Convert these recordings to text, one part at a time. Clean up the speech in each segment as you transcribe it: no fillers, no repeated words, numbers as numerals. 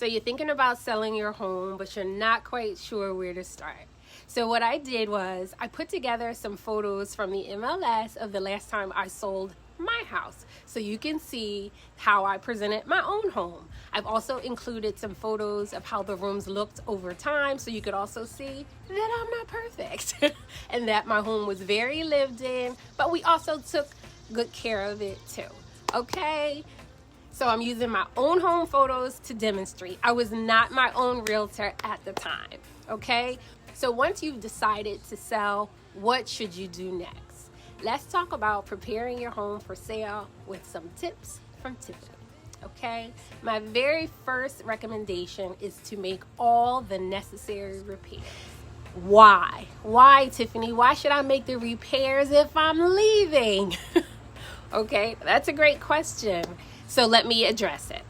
So you're thinking about selling your home, but you're not quite sure where to start. So what I did was I put together some photos from the MLS of the last time I sold my house, so you can see how I presented my own home. I've also included some photos of how the rooms looked over time, so you could also see that I'm not perfect and that my home was very lived in, but we also took good care of it too. Okay, so I'm using my own home photos to demonstrate. I was not my own realtor at the time. Okay, so once you've decided to sell, what should you do next? Let's talk about preparing your home for sale with some tips from Tiffany. Okay, my very first recommendation is to make all the necessary repairs. Why? Why, Tiffany? Why should I make the repairs if I'm leaving? Okay, that's a great question. So let me address it.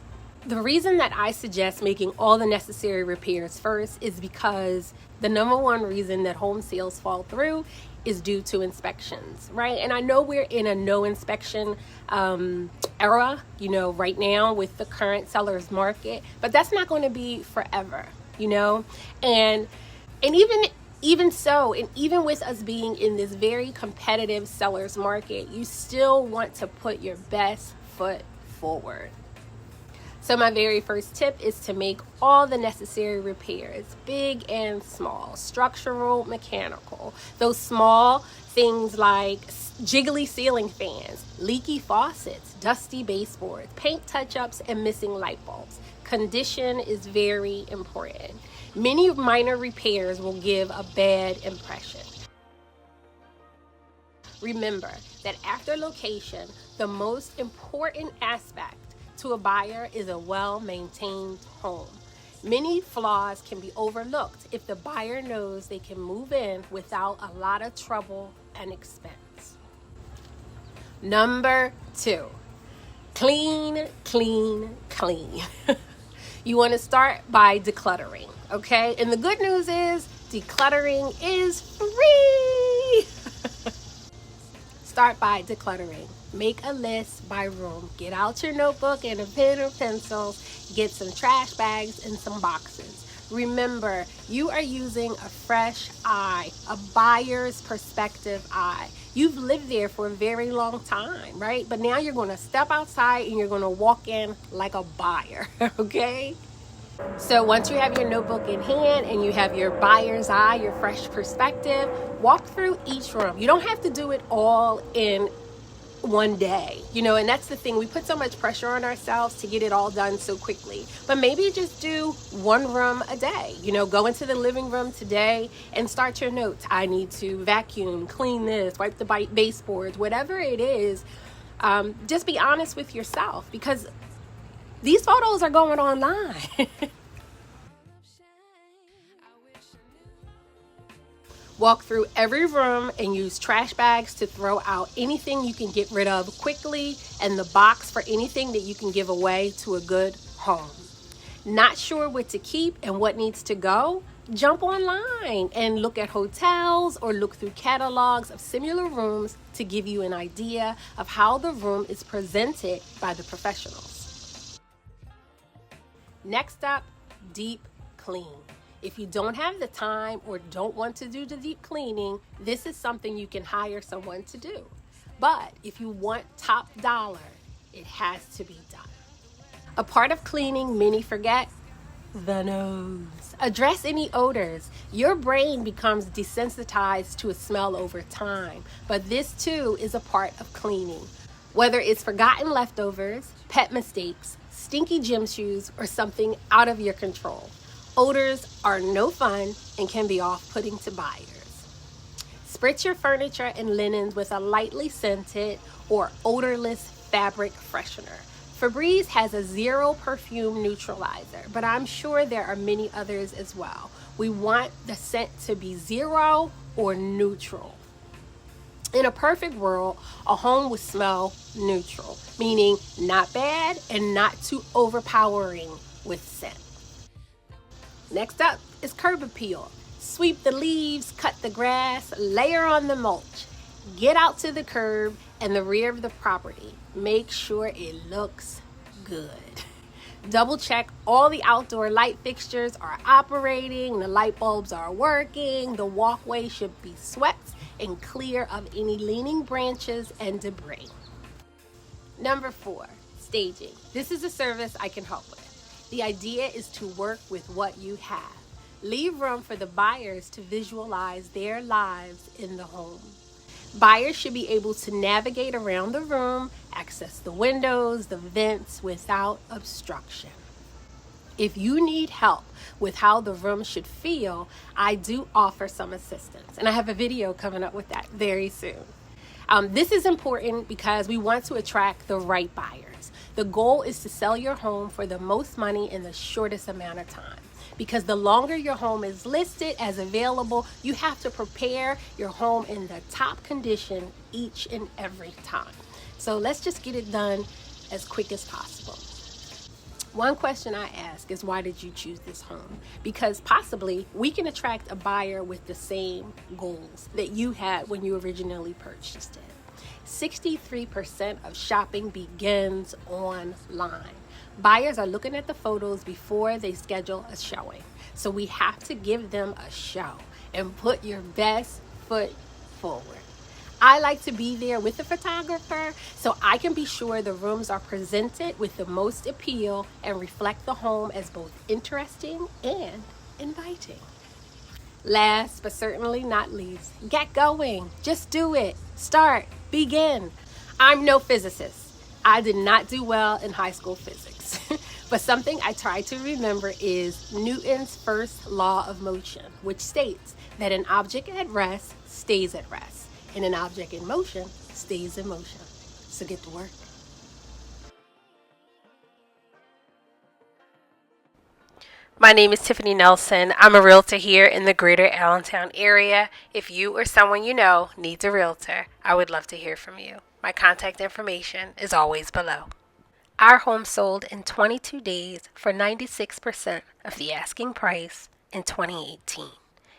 The reason that I suggest making all the necessary repairs first is because the number one reason that home sales fall through is due to inspections, right? And I know we're in a no inspection era, right now with the current seller's market, but that's not going to be forever, and even so, and even with us being in this very competitive seller's market, you still want to put your best foot forward. So my very first tip is to make all the necessary repairs, big and small, structural, mechanical. Those small things like jiggly ceiling fans, leaky faucets, dusty baseboards, paint touch-ups, and missing light bulbs. Condition is very important. Many minor repairs will give a bad impression. Remember that after location, the most important aspect to a buyer is a well-maintained home. Many flaws can be overlooked if the buyer knows they can move in without a lot of trouble and expense. Number 2, clean, clean, clean. You want to start by decluttering, okay? And the good news is decluttering is free. Start by decluttering. Make a list by room. Get out your notebook and a pen or pencils. Get some trash bags and some boxes. Remember, you are using a fresh eye, a buyer's perspective eye. You've lived there for a very long time, right? But now you're going to step outside and you're going to walk in like a buyer, okay? So once you have your notebook in hand and you have your buyer's eye, your fresh perspective, walk through each room. You don't have to do it all in one day, and that's the thing. We put so much pressure on ourselves to get it all done so quickly. But maybe just do one room a day. Go into the living room today and start your notes. I need to vacuum, clean this, wipe the baseboards, whatever it is. Just be honest with yourself, because these photos are going online. Walk through every room and use trash bags to throw out anything you can get rid of quickly, and the box for anything that you can give away to a good home. Not sure what to keep and what needs to go? Jump online and look at hotels or look through catalogs of similar rooms to give you an idea of how the room is presented by the professionals. Next up, deep clean. If you don't have the time or don't want to do the deep cleaning, this is something you can hire someone to do. But if you want top dollar, it has to be done. A part of cleaning many forget: the nose. Address any odors. Your brain becomes desensitized to a smell over time, but this too is a part of cleaning. Whether it's forgotten leftovers, pet mistakes, stinky gym shoes, or something out of your control, odors are no fun and can be off-putting to buyers. Spritz your furniture and linens with a lightly scented or odorless fabric freshener. Febreze has a zero perfume neutralizer, but I'm sure there are many others as well. We want the scent to be zero or neutral. In a perfect world, a home would smell neutral, meaning not bad and not too overpowering with scent. Next up is curb appeal. Sweep the leaves, cut the grass, layer on the mulch. Get out to the curb and the rear of the property. Make sure it looks good. Double check all the outdoor light fixtures are operating, the light bulbs are working, the walkway should be swept and clear of any leaning branches and debris. Number 4, staging. This is a service I can help with. The idea is to work with what you have. Leave room for the buyers to visualize their lives in the home. Buyers should be able to navigate around the room, access the windows, the vents without obstruction. If you need help with how the room should feel, I do offer some assistance, and I have a video coming up with that very soon. This is important because we want to attract the right buyers. The goal is to sell your home for the most money in the shortest amount of time. Because the longer your home is listed as available, you have to prepare your home in the top condition each and every time. So let's just get it done as quick as possible. One question I ask is, why did you choose this home? Because possibly we can attract a buyer with the same goals that you had when you originally purchased it. 63% of shopping begins online. Buyers are looking at the photos before they schedule a showing. So we have to give them a show and put your best foot forward. I like to be there with the photographer so I can be sure the rooms are presented with the most appeal and reflect the home as both interesting and inviting. Last but certainly not least, get going. Just do it. Start. Begin. I'm no physicist. I did not do well in high school physics. But something I try to remember is Newton's first law of motion, which states that an object at rest stays at rest, and an object in motion stays in motion. So get to work. My name is Tiffany Nelson. I'm a realtor here in the greater Allentown area. If you or someone you know needs a realtor, I would love to hear from you. My contact information is always below. Our home sold in 22 days for 96% of the asking price in 2018.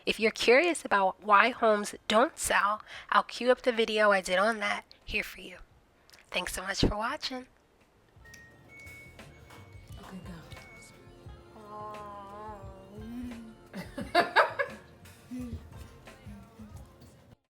If you're curious about why homes don't sell, I'll cue up the video I did on that here for you. Thanks so much for watching.